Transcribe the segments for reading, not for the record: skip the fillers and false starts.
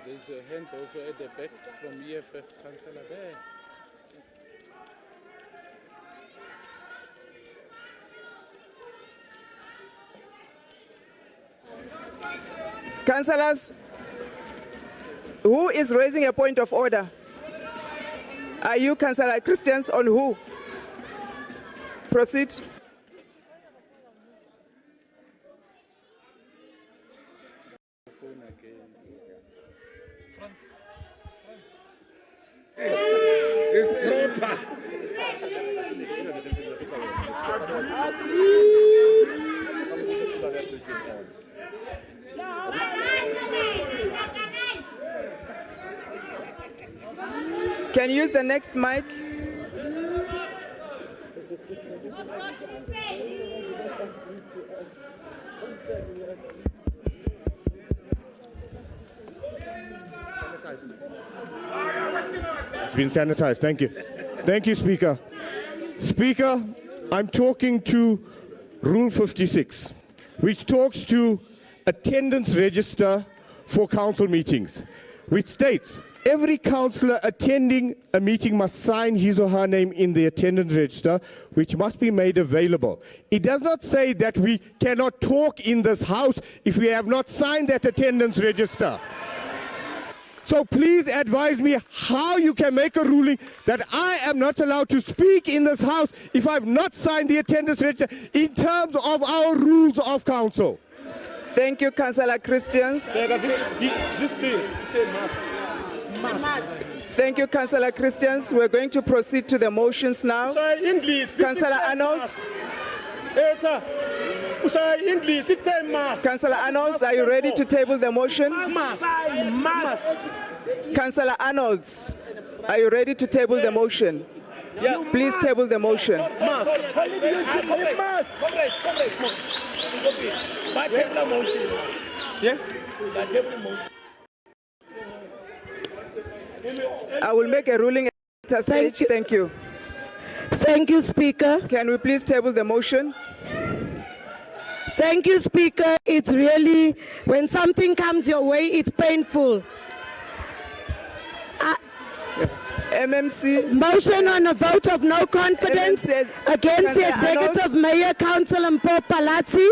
There's a hand also at the back from EFF, Councillor there. Councillors, who is raising a point of order? Are you Councillor Christians on who? Proceed. It's proper. Can you use the next mic? It's been sanitized. Thank you. Thank you, Speaker. Speaker, I'm talking to Rule 56, which talks to attendance register for council meetings, which states every councillor attending a meeting must sign his or her name in the attendance register, which must be made available. It does not say that we cannot talk in this house if we have not signed that attendance register. So please advise me how you can make a ruling that I am not allowed to speak in this house if I've not signed the attendance register in terms of our rules of council. Thank you, Councillor Christians. This thing, say must. Thank you, Councillor Christians. We're going to proceed to the motions now. Councillor Arnolds. Councillor Arnolds, are you ready to table the motion? Must. Councillor Arnolds, are you ready to table the motion? Yeah. Please table the motion. Must. Yeah. I will make a ruling at a stage. Thank you. Thank you, Speaker. Can we please table the motion? Thank you, Speaker. It's really, when something comes your way, it's painful. MMC. Motion on a vote of no confidence against the Executive Mayor, Councillor Mpho Phalatse.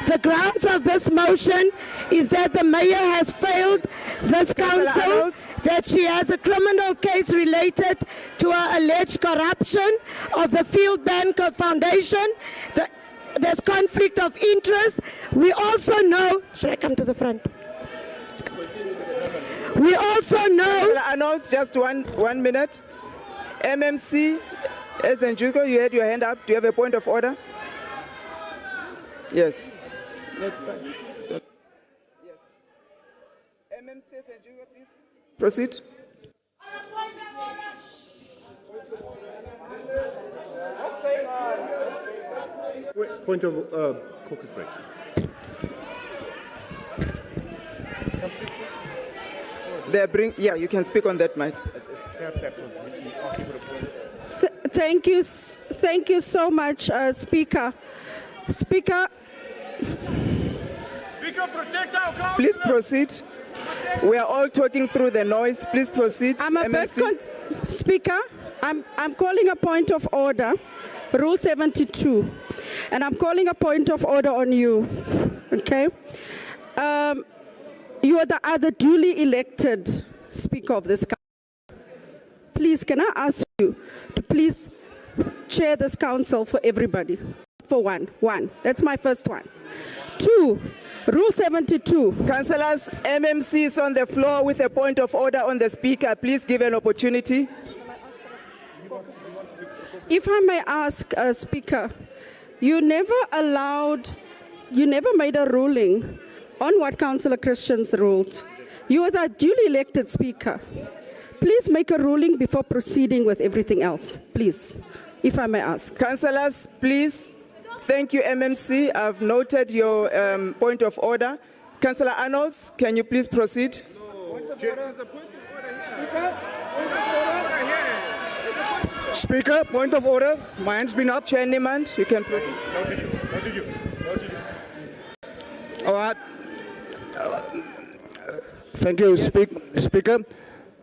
The grounds of this motion is that the Mayor has failed this council, that she has a criminal case related to her alleged corruption of the Field Bank Foundation. There's conflict of interest. We also know, should I come to the front? We also know. Arnolds, just one minute. MMC, Ezenjuko, you had your hand up. Do you have a point of order? Yes. That's fine. Yes. MMC, Ezenjuko, please. Proceed. Point of caucus break. Yeah, you can speak on that mic. Thank you so much, Speaker. Speaker, protect our council. Please proceed. We are all talking through the noise. Please proceed. Speaker, I'm calling a point of order, Rule 72, and I'm calling a point of order on you. Okay. You are the other duly elected Speaker of this council. Please, can I ask you to please chair this council for everybody? For one. That's my first one. 2, Rule 72. Councillors, MMC is on the floor with a point of order on the Speaker. Please give an opportunity. If I may ask, Speaker, you never made a ruling on what Councillor Christians ruled. You are the duly elected Speaker. Please make a ruling before proceeding with everything else, please, if I may ask. Councillors, please. Thank you, MMC. I've noted your point of order. Councillor Arnolds, can you please proceed? Speaker, point of order. My hand's been up. Chair Niemand, you can proceed. All right. Thank you, Speaker.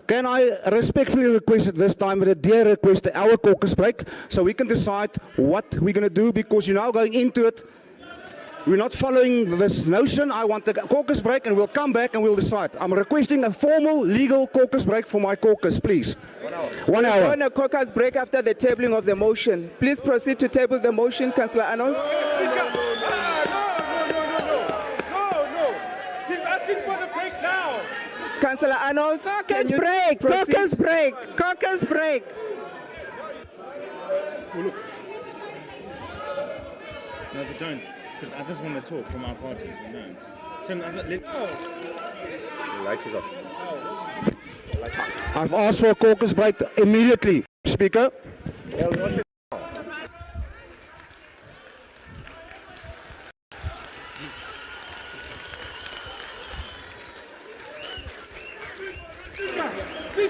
Can I respectfully request at this time, with a dear request, an hour caucus break, so we can decide what we're going to do, because you're now going into it. We're not following this notion. I want a caucus break, and we'll come back and we'll decide. I'm requesting a formal legal caucus break for my caucus, please. 1 hour. On a caucus break after the tabling of the motion. Please proceed to table the motion, Councillor Arnold. No. He's asking for the break now. Councillor Arnold. Caucus break. Caucus break. No, but don't, because I just want to talk from our party. No. So, Light is off. I've asked for a caucus break immediately, Speaker.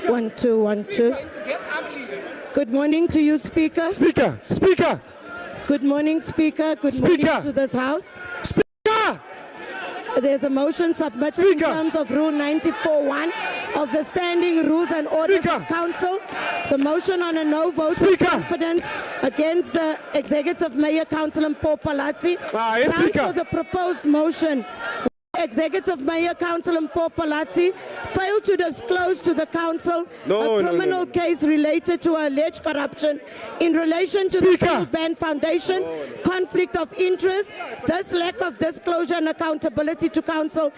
One, two. Good morning to you, Speaker. Speaker. Good morning, Speaker. Good Speaker. morning to this House. Speaker. There's a motion submitted in terms of Rule 94(1) of the Standing Rules and Orders of Council. The motion on a no vote of confidence against the Executive Mayor, Council Mpho Phalatse. Grounds for the proposed motion. Executive Mayor, Council Mpho Phalatse failed to disclose to the Council a criminal case related to alleged corruption in relation to the Taliban Foundation, conflict of interest. This lack of disclosure and accountability to Council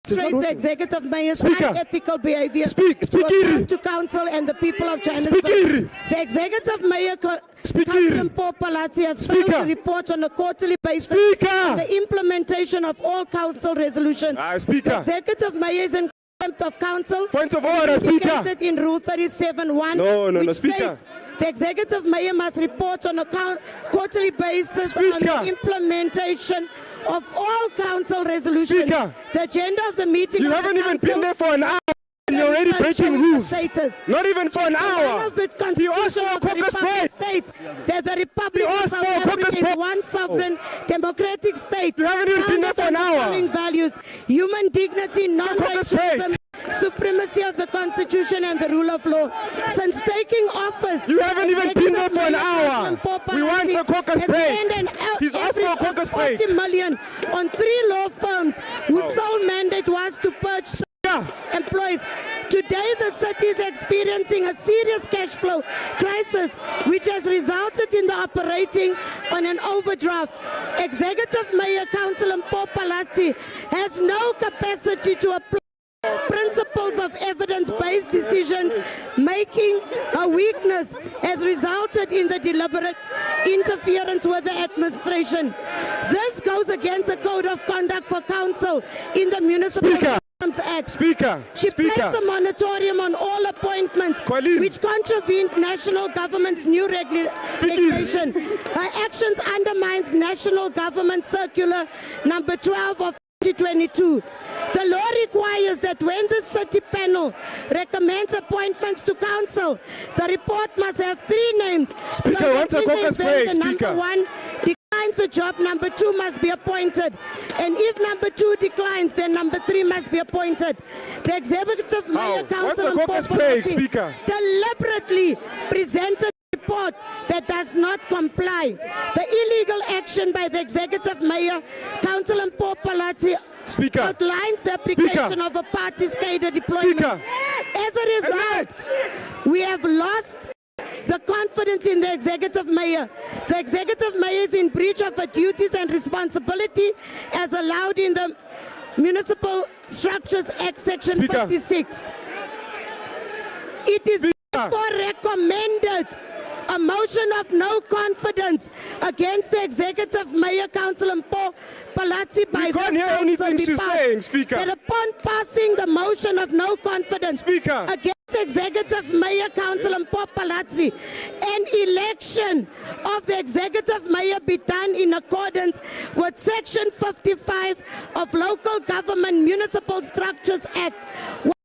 demonstrates the Executive Mayor's unethical behavior to Council and the people of Johannesburg. The Executive Mayor, Council Mpho Phalatse, has failed to report on a quarterly basis on the implementation of all Council resolutions. The Executive Mayor is in contempt of Council. Point of order, Speaker. In Rule 37(1), which states the Executive Mayor must report on a quarterly basis on the implementation of all Council resolutions. The agenda of the meeting. You haven't even been there for an hour. You're already breaking rules. Not even for an hour. You asked for a caucus break. States that the Republic of South Africa is one sovereign democratic state. You haven't even been there for an hour. Values, human dignity, non-racism, supremacy of the Constitution and the rule of law. Since taking office, you haven't even been there for an hour. We want a caucus break. He's asked for a caucus break. 40 million on 3 law firms whose sole mandate was to purge employees. Today, the city is experiencing a serious cash flow crisis, which has resulted in the operating on an overdraft. Executive Mayor, Council Mpho Phalatse has no capacity to apply principles of evidence-based decisions making. A weakness has resulted in the deliberate interference with the administration. This goes against the Code of Conduct for Council in the Municipal Act. She placed a moratorium on all appointments, which contravened national government's new regulation. Her actions undermines National Government Circular number 12 of 2022. The law requires that when the city panel recommends appointments to council, the report must have 3 names. Speaker, once a caucus break, Number 1 declines the job, number 2 must be appointed. And if number 2 declines, then number 3 must be appointed. The Executive Mayor, Council Mpho Phalatse deliberately presented a report that does not comply. The illegal action by the Executive Mayor, Council Mpho Phalatse outlines the application of a party's cadre deployment. As a result, we have lost the confidence in the Executive Mayor. The Executive Mayor is in breach of her duties and responsibility as allowed in the Municipal Structures Act Section 56. It is therefore recommended a motion of no confidence against the Executive Mayor, Council Mpho Phalatse by can't hear anything she's saying, Speaker. That upon passing the motion of no confidence against Executive Mayor, Council Mpho Phalatse, an election of the Executive Mayor be done in accordance with Section 55 of Local Government Municipal Structures Act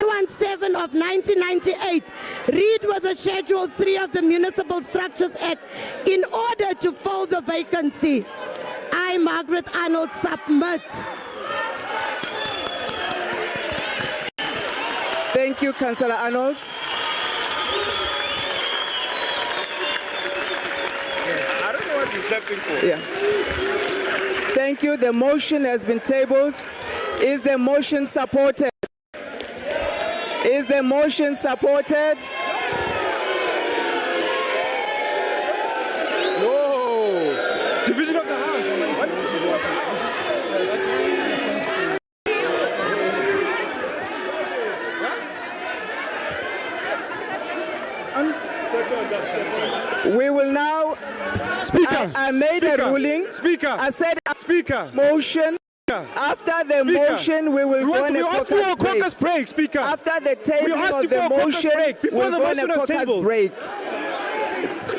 117 of 1998, read with the Schedule 3 of the Municipal Structures Act in order to fill the vacancy. I, Margaret Arnold, submit. Thank you, Councillor Arnolds. I don't know what you're clapping for. Yeah. Thank you. The motion has been tabled. Is the motion supported? Is the motion supported? Whoa! Division of the House. We will now. Speaker. I made a ruling. Speaker. I said Speaker. motion. After the motion, we will go on We a asked for a caucus caucus break. break, Speaker. After the tabling asked of you for the a caucus motion, break before we'll the go on a motion was caucus tabled. break.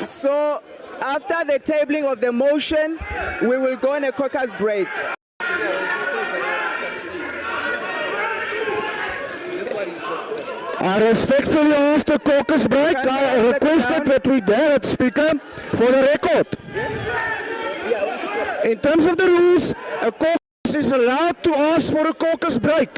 So, after the tabling of the motion, we will go on a caucus break. I respectfully ask the caucus break. I requested that we dare it, Speaker, for the record. In terms of the rules, a caucus is allowed to ask for a caucus break.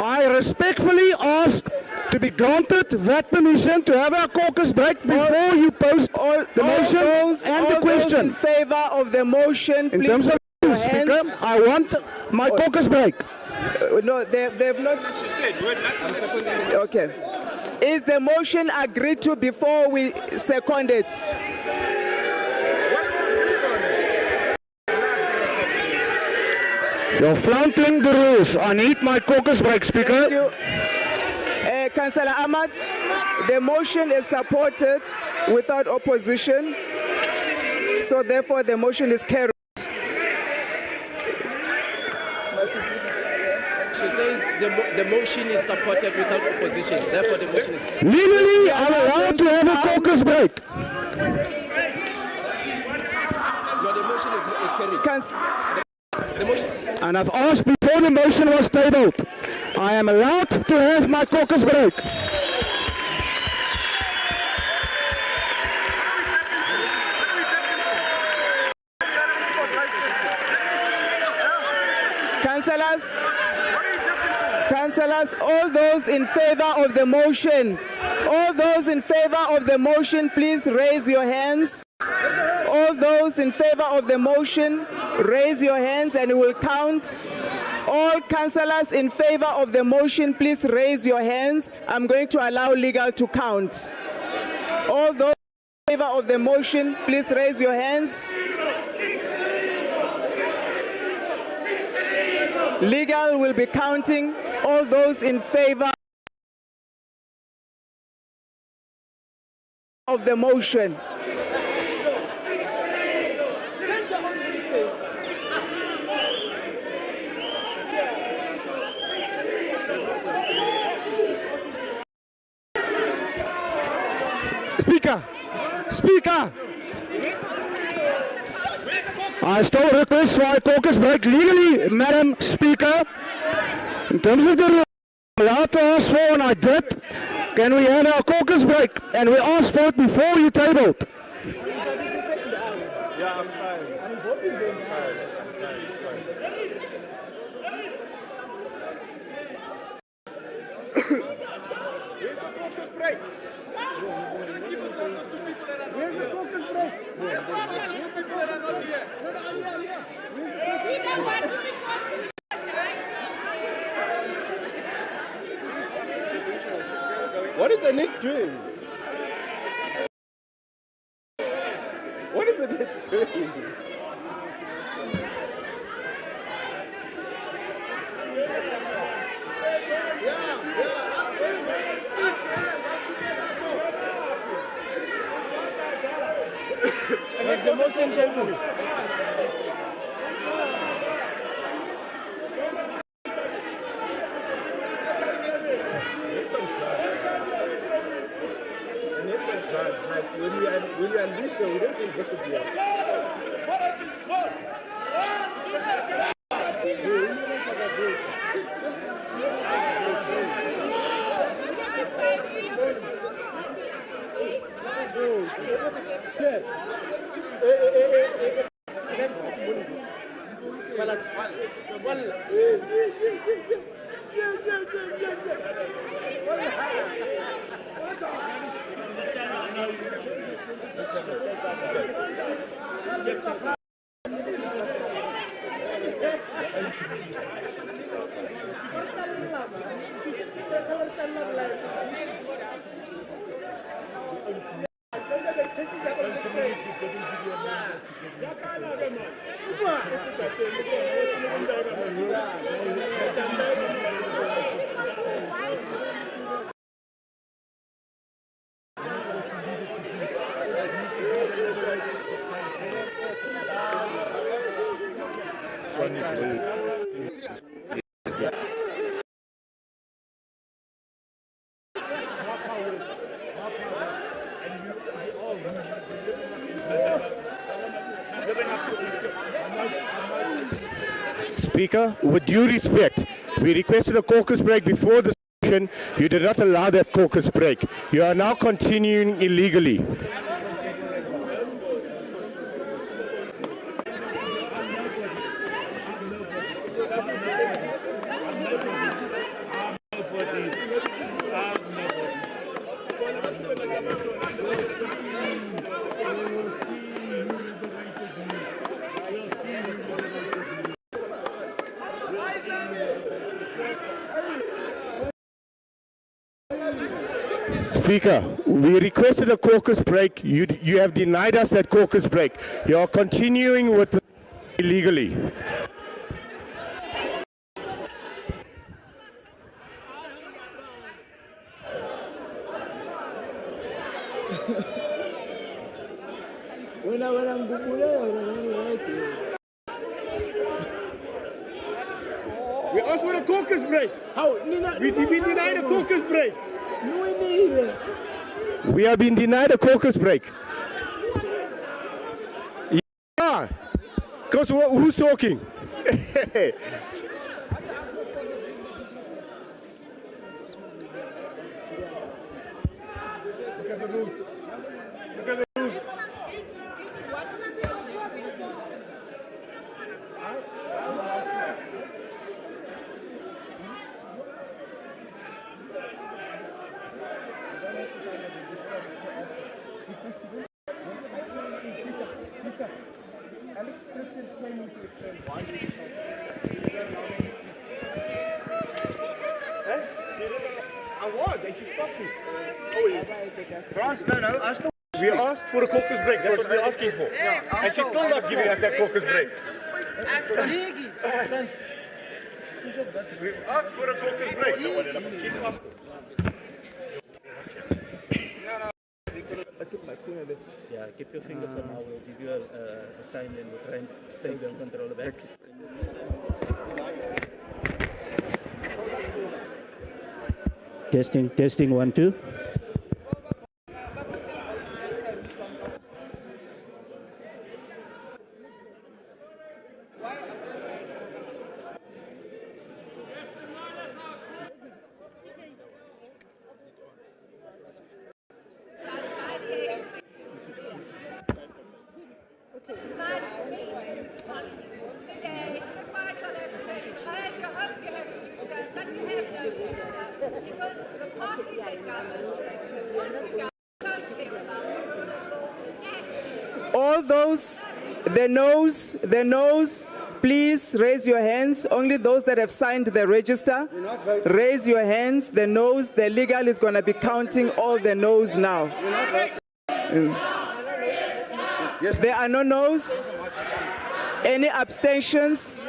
I respectfully ask to be granted that permission to have a caucus break before you post the motion and the Those in question. favor of the motion, In please terms of raise rules, your Speaker, hands. I want my caucus break. No, they've not. She said, we're not. Okay. Is the motion agreed to before we second it? You're flaunting the rules. I need my caucus break, Speaker. Thank you. Councillor Ahmad, the motion is supported without opposition. So therefore the motion is carried. She says the motion is supported without opposition. Therefore, the motion is carried. Legally, I'm allowed to have a caucus break. No, the motion is carried. The motion. And I've asked before the motion was tabled. I am allowed to have my caucus break. Councillors, all those in favor of the motion, please raise your hands. All those in favor of the motion, raise your hands and we will count. All councillors in favor of the motion, please raise your hands. I'm going to allow legal to count. All those in favor of the motion, please raise your hands. Legal will be counting all those in favor of the motion. Speaker. I still request for a caucus break legally, Madam Speaker. In terms of the rule, I'm allowed to ask for, and I did. Can we have a caucus break? And we asked for it before you tabled. Yeah, I'm fine. I'm voting them fine. Where's the caucus break? Where's the caucus break? People that are not here. What is Anik doing? What is Anik doing? And is the motion tabled? When you unleash them, we don't investigate. Phalatse. Speaker, with due respect, we requested a caucus break before the session. You did not allow that caucus break. You are now continuing illegally. Speaker, we requested a caucus break. You have denied us that caucus break. You are continuing with illegally. We asked for a caucus break. We denied a caucus break. We have been denied a caucus break. Yeah, because who's talking? We asked for a caucus break. That's what we're asking for. And she's still not giving us that caucus break. We've asked for a caucus break. Keep asking. Yeah, keep your finger for now. We'll give you a sign and we'll try and take the control back. Testing, 1, 2. All those, the noes, please raise your hands. Only those that have signed the register, raise your hands. The noes, the legal is going to be counting all the noes now. There are no noes. Any abstentions?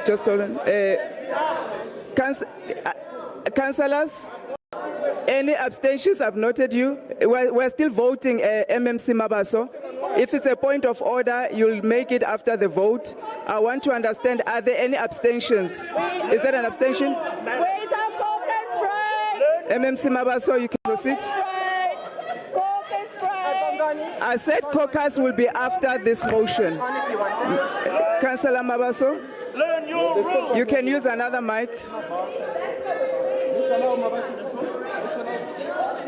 Just hold on. Councillors, any abstentions? I've noted you. We're still voting MMC Mabaso. If it's a point of order, you'll make it after the vote. I want to understand, are there any abstentions? Is there an abstention? Where's our caucus break? MMC Mabaso, you can proceed. Caucus break. I said caucus will be after this motion. Councillor Mabaso, you can use another mic.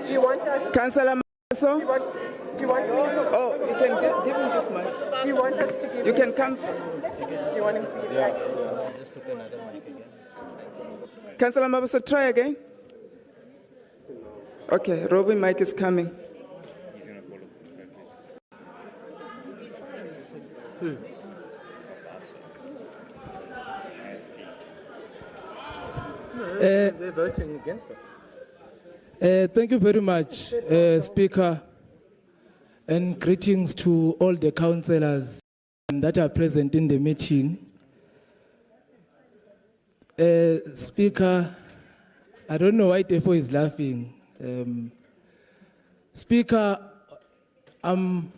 Do you want us? Councillor Mabaso, Do you want us? oh, you can give him this mic. Do you want us to give? You can come. Do you want him to give back? Just took another mic again. Councillor Mabaso, try again. Okay, Robin mic is coming. They're voting against us. Thank you very much, Speaker, and greetings to all the councillors that are present in the meeting. Speaker, I don't know why Mpho is laughing. Speaker, I'm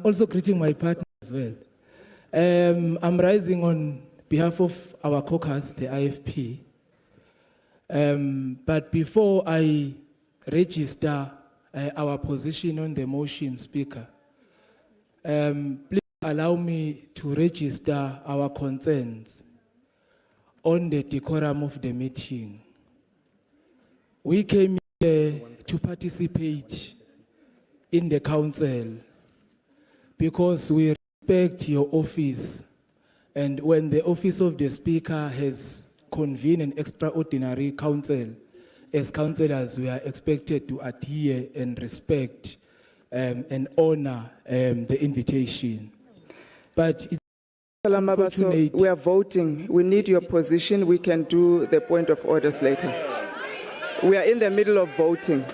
also greeting my partner as well. I'm rising on behalf of our caucus, the IFP. But before I register our position on the motion, Speaker, please allow me to register our concerns on the decorum of the meeting. We came here to participate in the council because we respect your office, and when the office of the Speaker has convened an extraordinary council, as councillors we are expected to adhere and respect and honor the invitation. But it's unfortunate. We are voting. We need your position. We can do the point of orders later. We are in the middle of voting.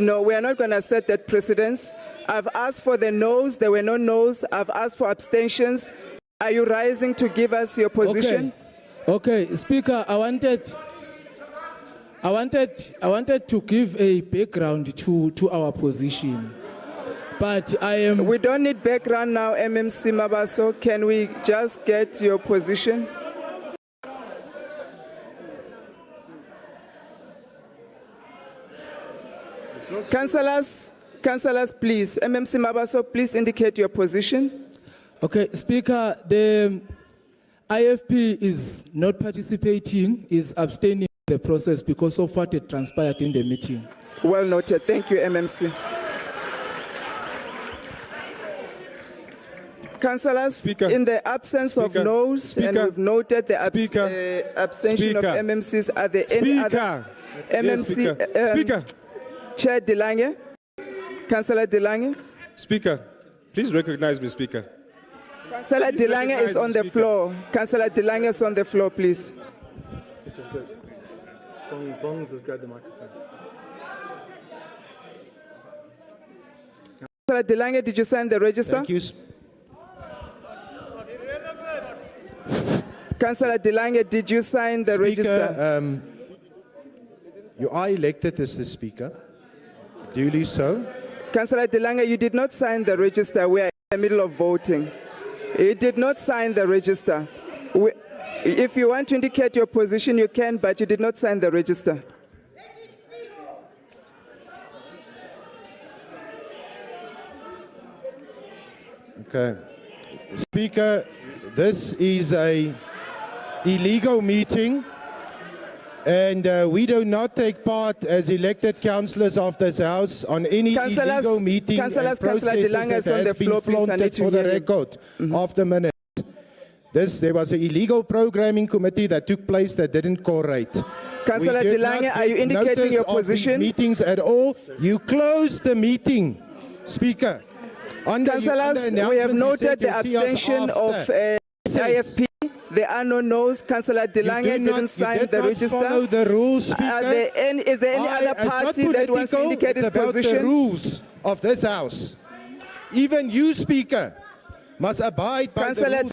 No, we are not going to set that precedence. I've asked for the noes. There were no noes. I've asked for abstentions. Are you rising to give us your position? Okay, Speaker, I wanted to give a background to our position. But I am... We don't need background now, MMC Mabaso. Can we just get your position? Councillors, please. MMC Mabaso, please indicate your position. Okay, Speaker, the IFP is not participating, is abstaining in the process because of what had transpired in the meeting. Well noted. Thank you, MMC. Councillors, Speaker. in the absence Speaker. of noes, Speaker. and we've noted the Speaker. abstention Speaker. of MMCs, are there any other MMC? Yes, Speaker. Chair De Lange, Councillor De Lange. Speaker, please recognize me, Speaker. Councillor De Lange is recognize on the the floor. Councillor De Lange is on the floor, please. Which is good. Bongs has grabbed the microphone. Councillor De Lange, did you sign the register? Thank you. Councillor De Lange, did you sign the register? Speaker, you are elected as the Speaker. Duly so. Councillor De Lange, you did not sign the register. We are in the middle of voting. You did not sign the register. If you want to indicate your position, you can, but you did not sign the register. Okay. Speaker, this is a illegal meeting, and we do not take part as elected councillors of this House on any illegal meeting and processes that has been flaunted for the record of the minutes. There was an illegal programming committee that took place that didn't correlate. Councillor De Lange, are you indicating your position? Meetings at all? You closed the meeting, Speaker. Councillors, we have noted the abstention of IFP. There are no noes. Councillor De Lange didn't sign the register. Follow the rules, Speaker. Is there any other party that wants to indicate its position? It's about the rules of this House. Even you, Speaker, must abide by the rules.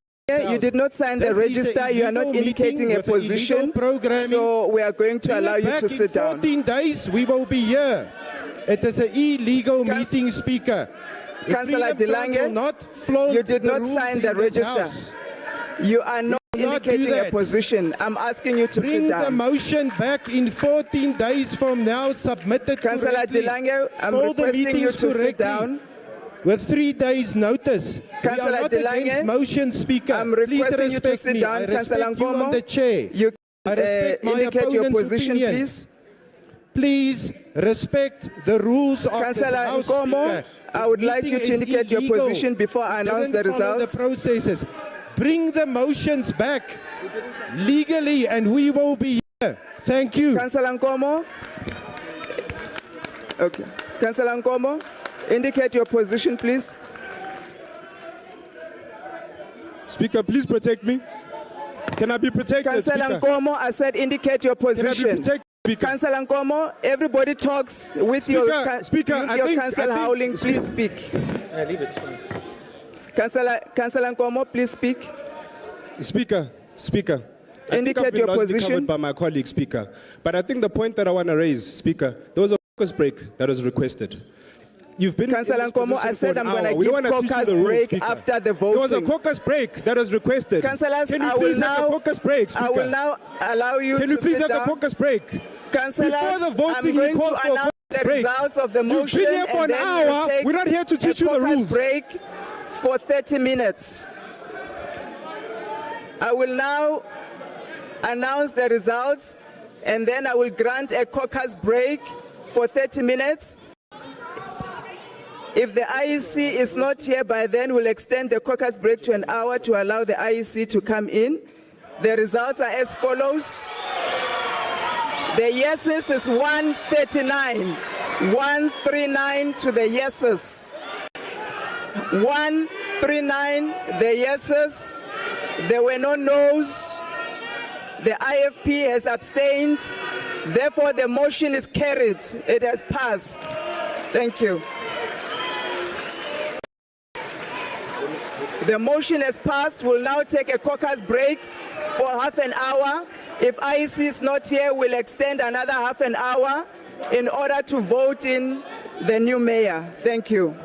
You did not sign the register. You are not indicating a position. So we are going to allow you to sit down. In 14 days, we will be here. It is an illegal meeting, Speaker. Councillor De Lange, you did not sign the register. You are not indicating a position. I'm asking you to sit down. Bring the motion back in 14 days from now, submitted Councillor De Lange, I'm requesting you to sit down. With 3 days notice. Councillor we are not De Lange, against motion, Speaker. I'm requesting you to sit down. Councillor Nkomo, the chair. You I respect my indicate your opponent's position, opinions. please. Please respect the rules of Councillor this House, Nkomo, Speaker. I would like you to indicate your position before I announce the results. The processes. Bring the motions back legally, and we will be here. Thank you. Councillor Nkomo. Okay. Councillor Nkomo, indicate your position, please. Speaker, please protect me. Can I be protected, Councillor Speaker? Nkomo, I said indicate your position. Can I be protected, Speaker? Councillor Nkomo, everybody talks with Speaker, your, Speaker, with I your think- council howling. Please speak. Leave it. Councillor Nkomo, please speak. Speaker, I think Indicate I've been your largely position. covered by my colleague, Speaker. But I think the point that I want to raise, Speaker, there was a caucus break that was requested. You've been in Councillor this Nkomo, position I said for I'm an going hour. to We don't give wanna teach you caucus the rules, break Speaker. after the There was a voting. caucus break that was requested. Councillors, Can you I will please have now- the caucus break, Speaker? I will now allow you Can to you please sit have the down. caucus break? Councillors, Before the I'm voting, going you called to for a announce caucus the break. results of the You've been motion, here for and an then we'll hour. take We're not here to teach you the a caucus rules. break for 30 minutes. I will now announce the results, and then I will grant a caucus break for 30 minutes. If the IEC is not here by then, we'll extend the caucus break to an hour to allow the IEC to come in. The results are as follows. The yeses is 139. 139 to the yeses. 139 the yeses. There were no noes. The IFP has abstained. Therefore, the motion is carried. It has passed. Thank you. The motion has passed. We'll now take a caucus break for half an hour. If IEC is not here, we'll extend another half an hour in order to vote in the new mayor. Thank you.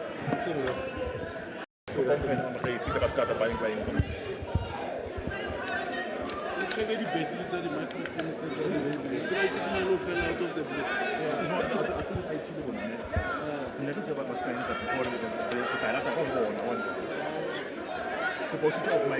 The position of my